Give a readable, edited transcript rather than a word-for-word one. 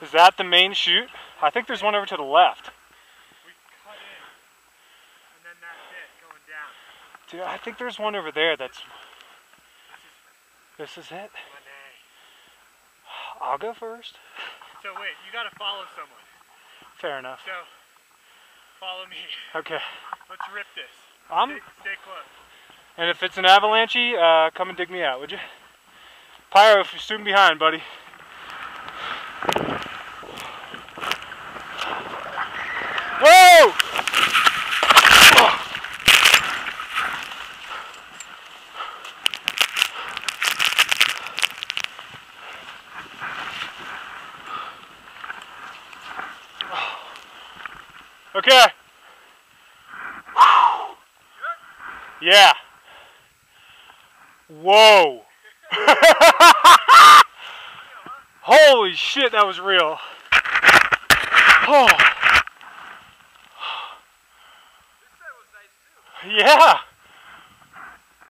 Is that the main chute? I think there's one over to the left. We cut in, and then that's it, going down. Dude, I think there's one over there that's... This is it? I'll go first. So wait, you gotta follow someone. Fair enough. So, follow me. Okay. Let's rip this. Stay close. And if it's an avalanche, come and dig me out, would you? Pyro, if you're soon behind, buddy. Whoa! Okay. Yeah. Whoa. Holy shit, that was real. Oh. This side was nice too. Yeah.